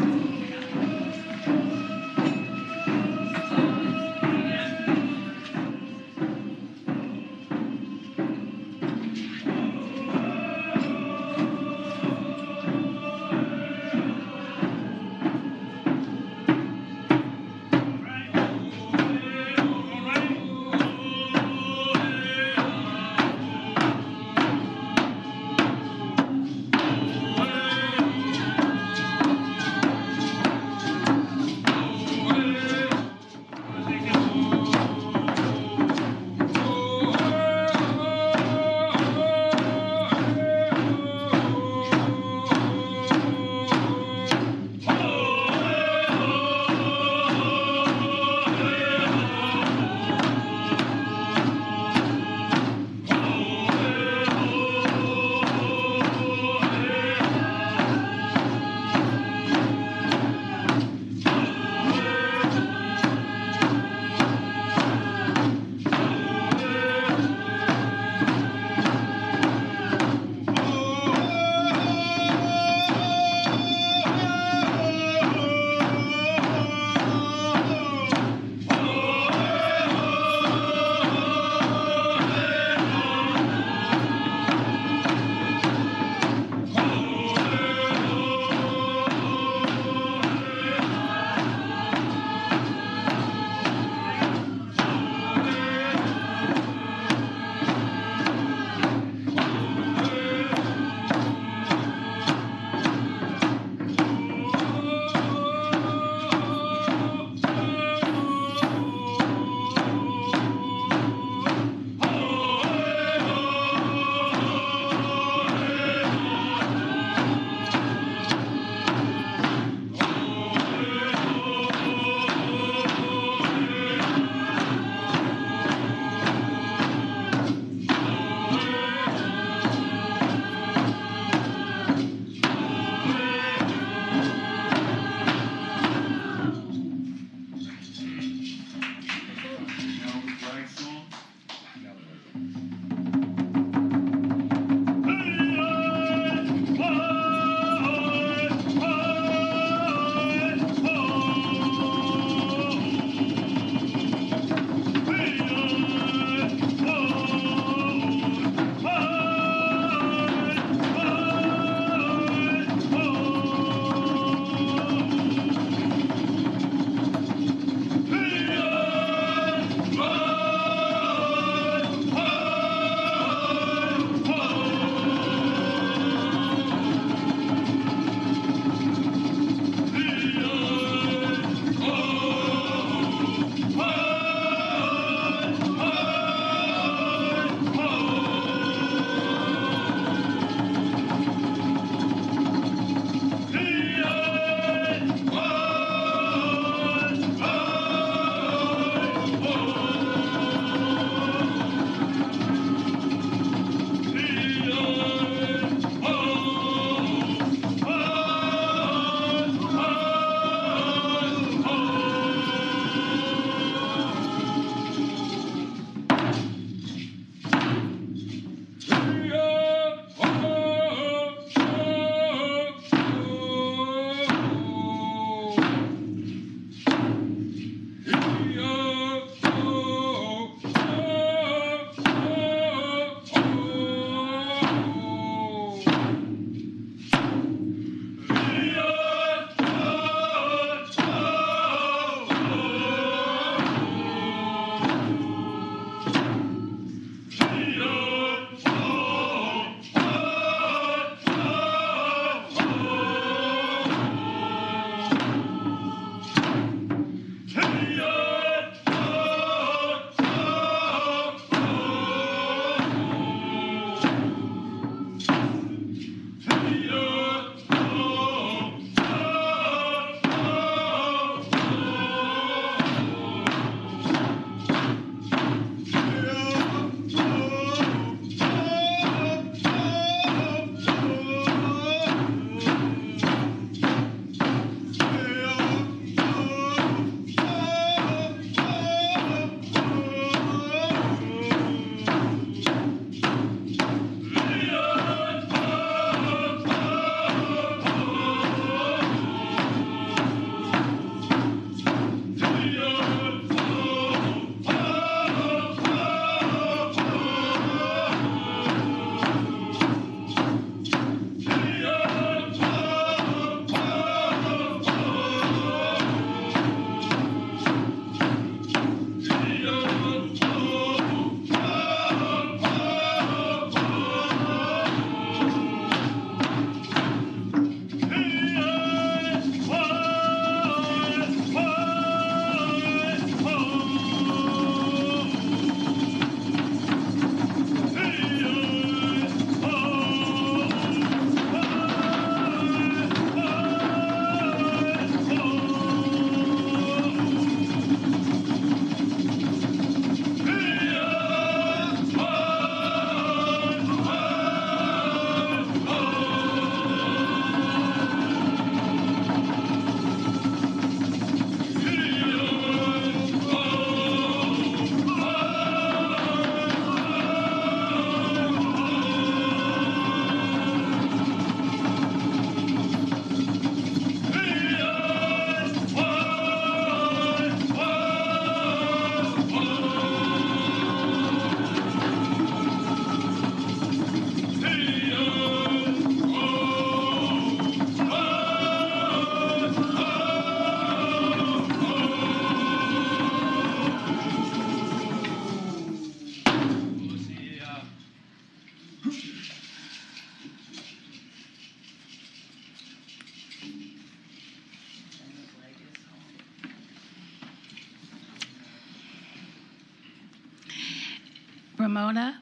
Ramona,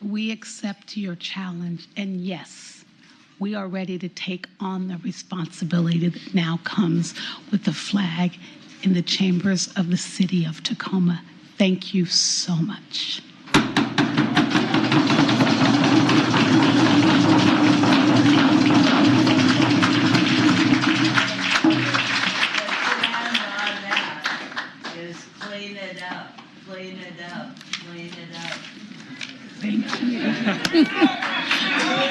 we accept your challenge, and yes, we are ready to take on the responsibility that now comes with the flag in the chambers of the city of Tacoma. Thank you so much. Clean it up, clean it up, clean it up. Thank you.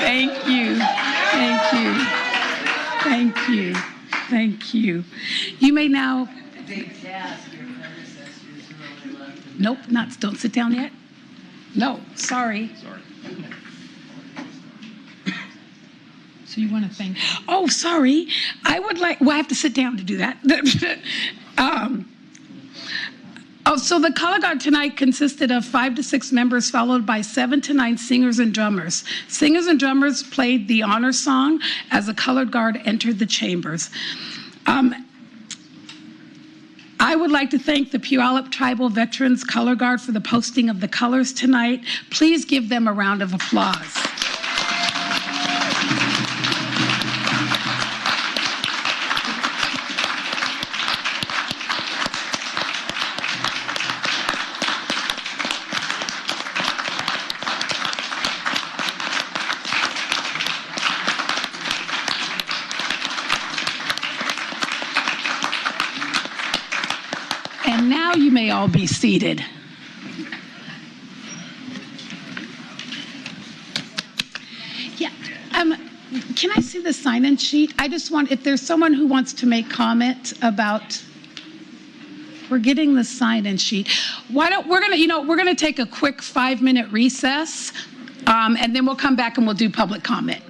Thank you. Thank you. Thank you. Thank you. You may now. Big task your predecessors really left. Nope, don't sit down yet. No, sorry. Sorry. So you want to thank? Oh, sorry. I would like. Well, I have to sit down to do that. So the color guard tonight consisted of 5 to 6 members, followed by 7 to 9 singers and drummers. Singers and drummers played the honor song as the colored guard entered the chambers. I would like to thank the Puyallup Tribal Veterans Color Guard for the posting of the colors tonight. Please give them a round of applause. And now you may all be seated. Yeah, can I see the sign-in sheet? I just want, if there's someone who wants to make comment about, we're getting the sign-in sheet. We're gonna take a quick 5-minute recess, and then we'll come back and we'll do public comment.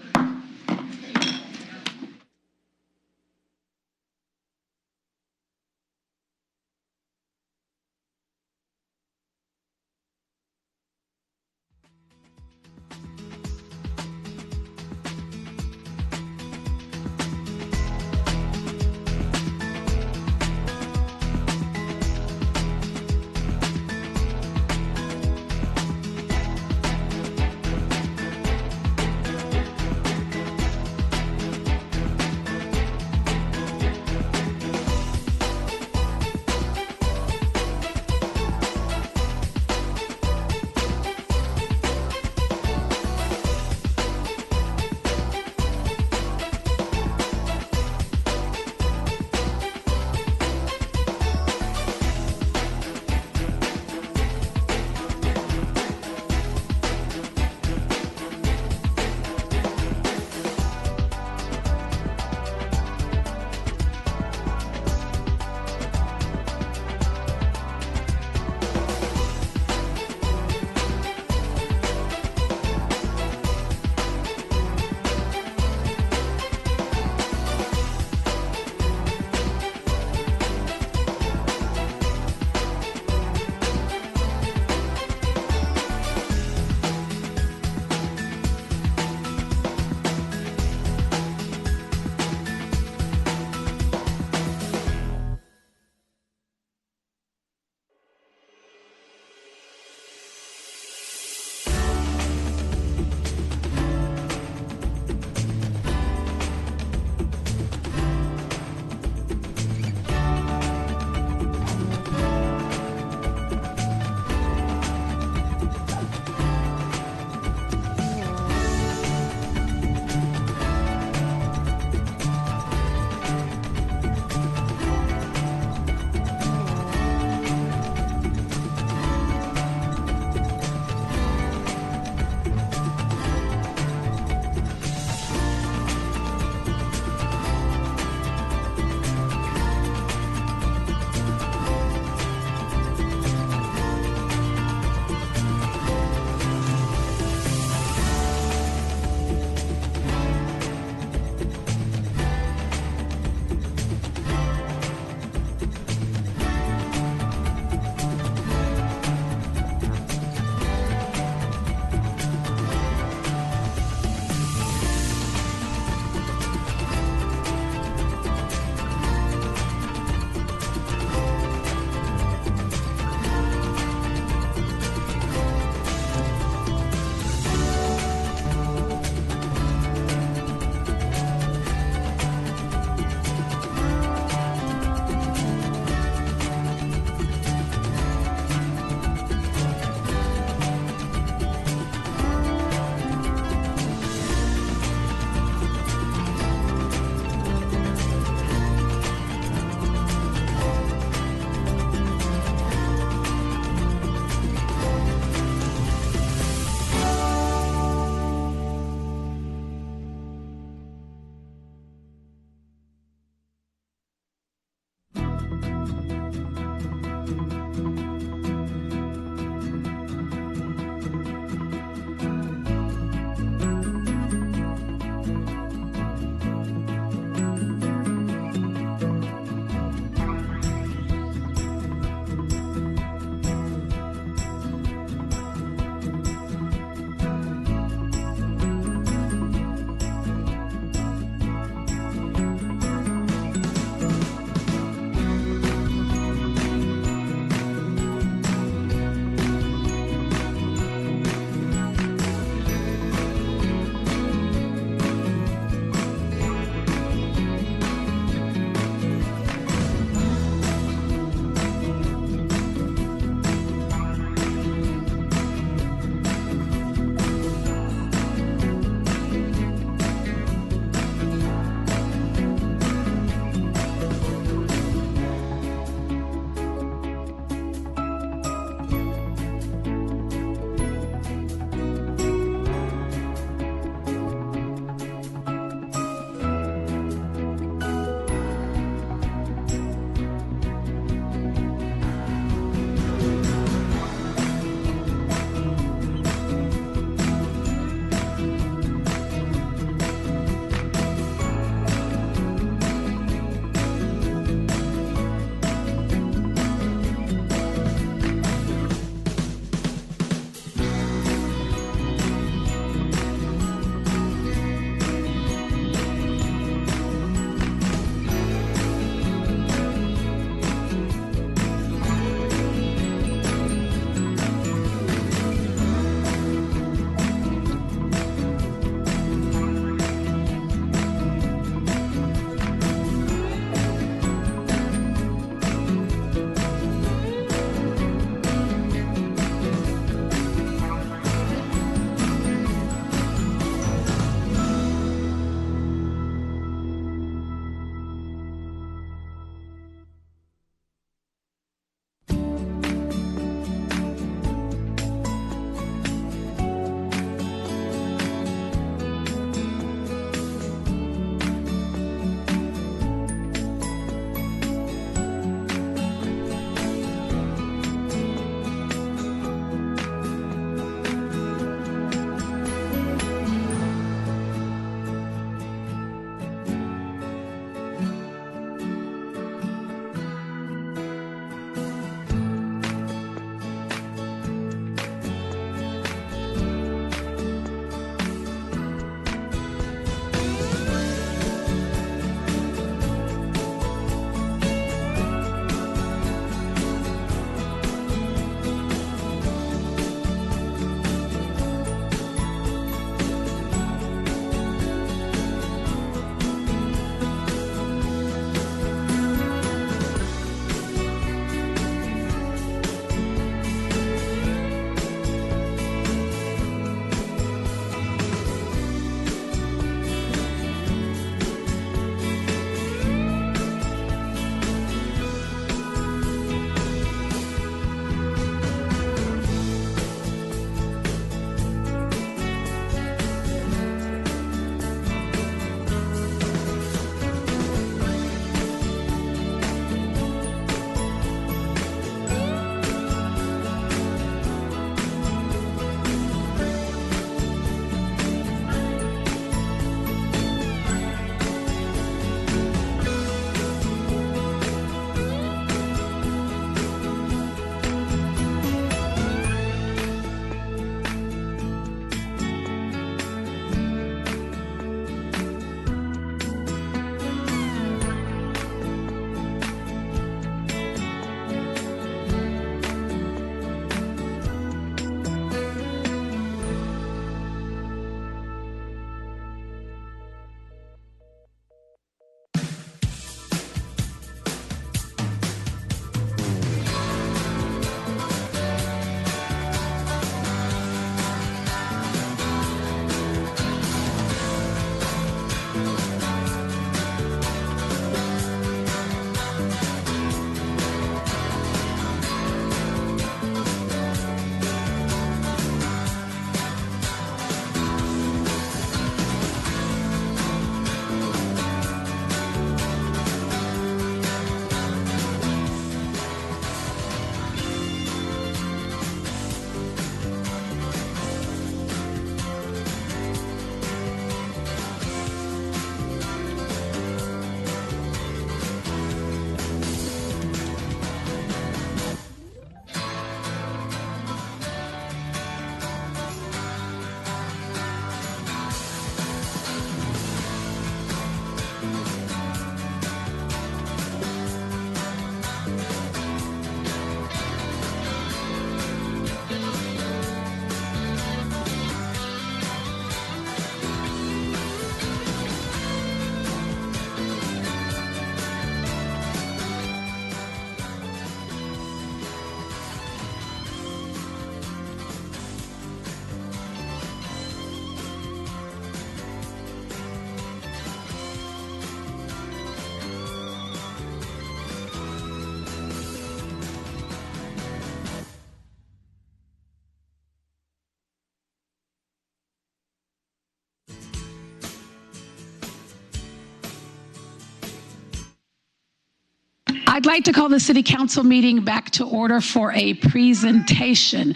I'd like to call the City Council meeting back to order for a presentation.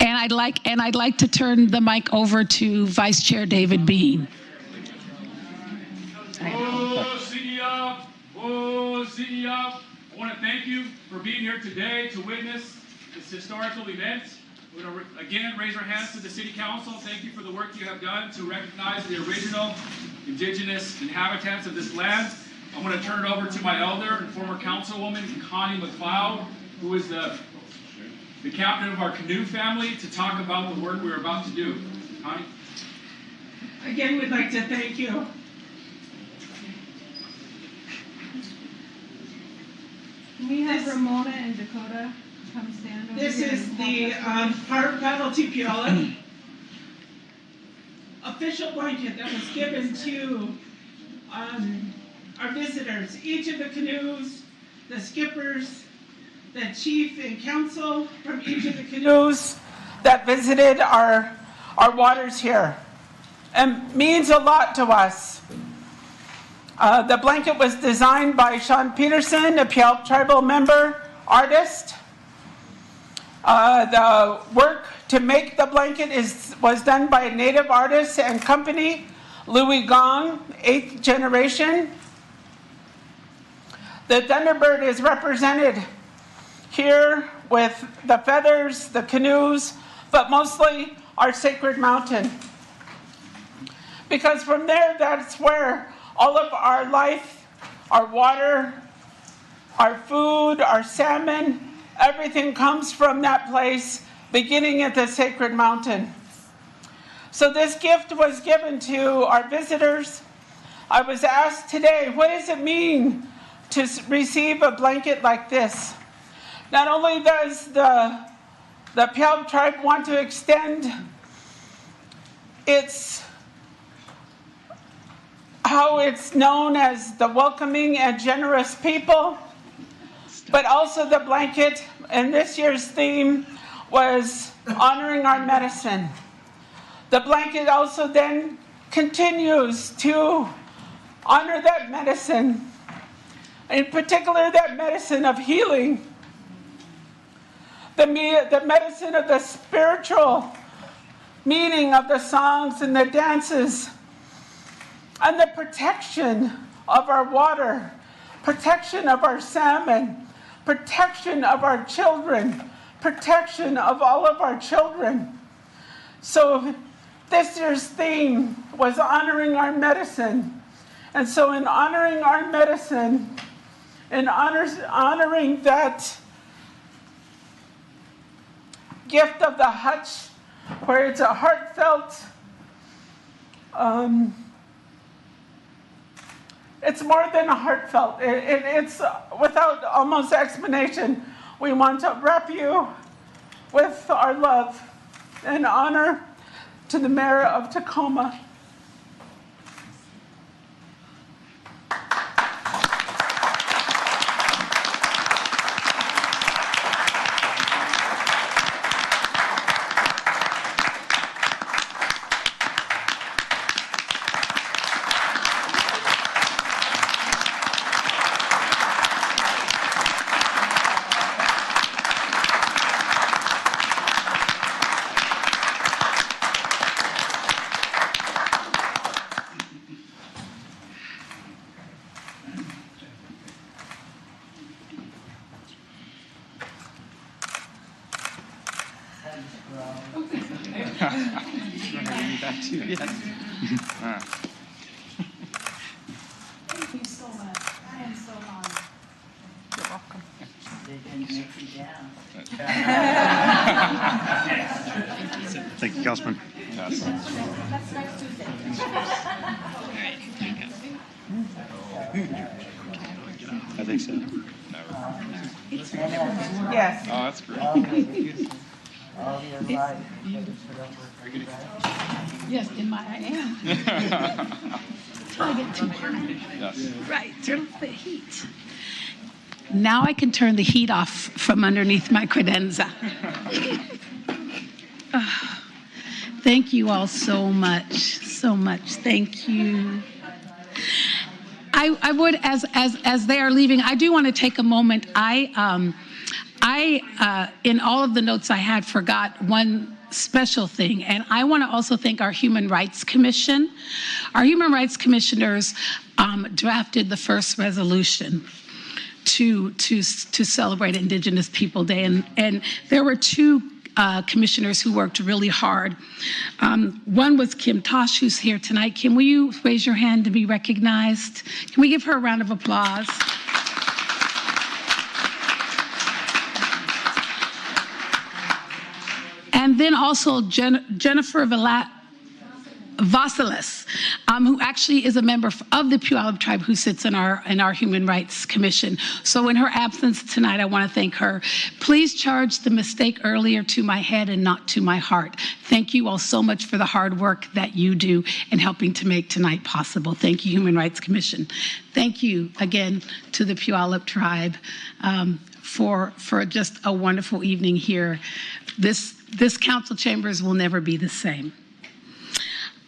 And I'd like to turn the mic over to Vice Chair David Bean. Oh, city up! Oh, city up! I want to thank you for being here today to witness this historical event. We're going to again raise our hands to the City Council. Thank you for the work you have done to recognize the original Indigenous inhabitants of this land. I want to turn it over to my elder and former councilwoman, Connie McLeod, who is the captain of our canoe family, to talk about the work we're about to do. Connie? Again, we'd like to thank you. Can we have Ramona and Dakota come stand over This here? is the Paddle to Puyallup official blanket that was given to our visitors. Each of the canoes, the skippers, the chief and council from each of the canoes that visited our waters here, and means a lot to us. The blanket was designed by Sean Peterson, a Puyallup tribal member, artist. The work to make the blanket was done by a native artist and company, Louis Gong, 8th generation. The Thunderbird is represented here with the feathers, the canoes, but mostly our sacred mountain. Because from there, that's where all of our life, our water, our food, our salmon, everything comes from that place, beginning at the sacred mountain. So this gift was given to our visitors. I was asked today, what does it mean to receive a blanket like this? Not only does the Puyallup tribe want to extend how it's known as the welcoming and generous people, but also the blanket, and this year's theme was honoring our medicine. The blanket also then continues to honor that medicine, in particular that medicine of healing, the medicine of the spiritual meaning of the songs and the dances, and the protection of our water, protection of our salmon, protection of our children, protection of all of our children. So this year's theme was honoring our medicine. And so in honoring our medicine, in honoring that gift of the hutch, where it's a heartfelt, it's more than a heartfelt. It's without almost explanation. We want to wrap you with our love and honor to the mayor of Tacoma. Thank you so much. I am so honored. You're welcome. They didn't make you down. Thank you, Councilman. That's next Tuesday. I think so. Yes. Oh, that's great. All your life. Yes, in my I am. Until I get too hot. Yes. Right, turn off the heat. Now I can turn the heat off from underneath my credenza. Thank you all so much, so much. Thank you. I would, as they are leaving, I do want to take a moment. In all of the notes I had, forgot one special thing, and I want to also thank our Human Rights Commission. Our Human Rights Commissioners drafted the first resolution to celebrate Indigenous People Day, and there were two commissioners who worked really hard. One was Kim Tosh, who's here tonight. Kim, will you raise your hand to be recognized? Can we give her a round of applause? And then also Jennifer Vasilis, who actually is a member of the Puyallup tribe who sits in our Human Rights Commission. So in her absence tonight, I want to thank her. Please charge the mistake earlier to my head and not to my heart. Thank you all so much for the hard work that you do in helping to make tonight possible. Thank you, Human Rights Commission. Thank you again to the Puyallup tribe for just a wonderful evening here. This council chambers will never be the same.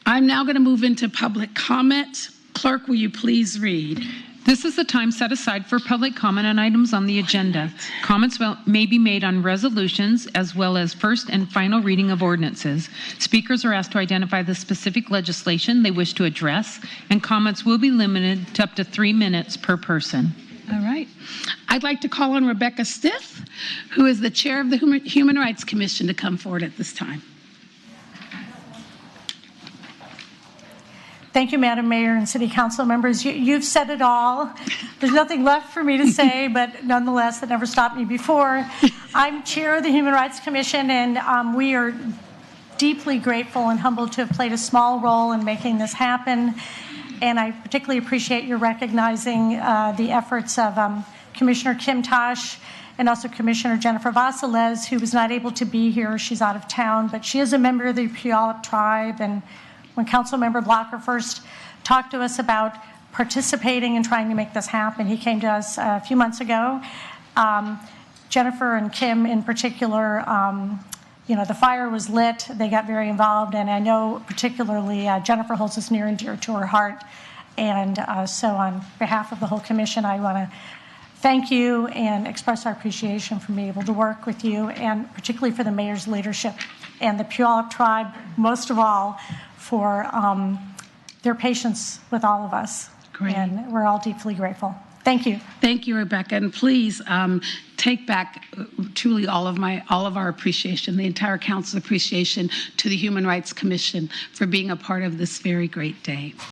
I'm now going to move into public comment. Clerk, will you please read? This is the time set aside for public comment on items on the agenda. Comments may be made on resolutions as well as first and final reading of ordinances. Speakers are asked to identify the specific legislation they wish to address, and comments will be limited to up to 3 minutes per person. All right. I'd like to call on Rebecca Stith, who is the chair of the Human Rights Commission, to come forward at this time. Thank you, Madam Mayor and City Council members. You've said it all. There's nothing left for me to say, but nonetheless, that never stopped me before. I'm chair of the Human Rights Commission, and we are deeply grateful and humbled to have played a small role in making this happen. And I particularly appreciate your recognizing the efforts of Commissioner Kim Tosh and also Commissioner Jennifer Vasiles, who was not able to be here. She's out of town, but she is a member of the Puyallup tribe. And when Councilmember Blocker first talked to us about participating and trying to make this happen, he came to us a few months ago. Jennifer and Kim in particular, the fire was lit, they got very involved, and I know particularly Jennifer holds this near and dear to her heart. And so on behalf of the whole commission, I want to thank you and express our appreciation for being able to work with you, and particularly for the mayor's leadership and the Puyallup tribe, most of all, for their patience with all of us. Great. And we're all deeply grateful. Thank you. Thank you, Rebecca. And please take back truly all of our appreciation, the entire council's appreciation to the Human Rights Commission for being a part of this very great day.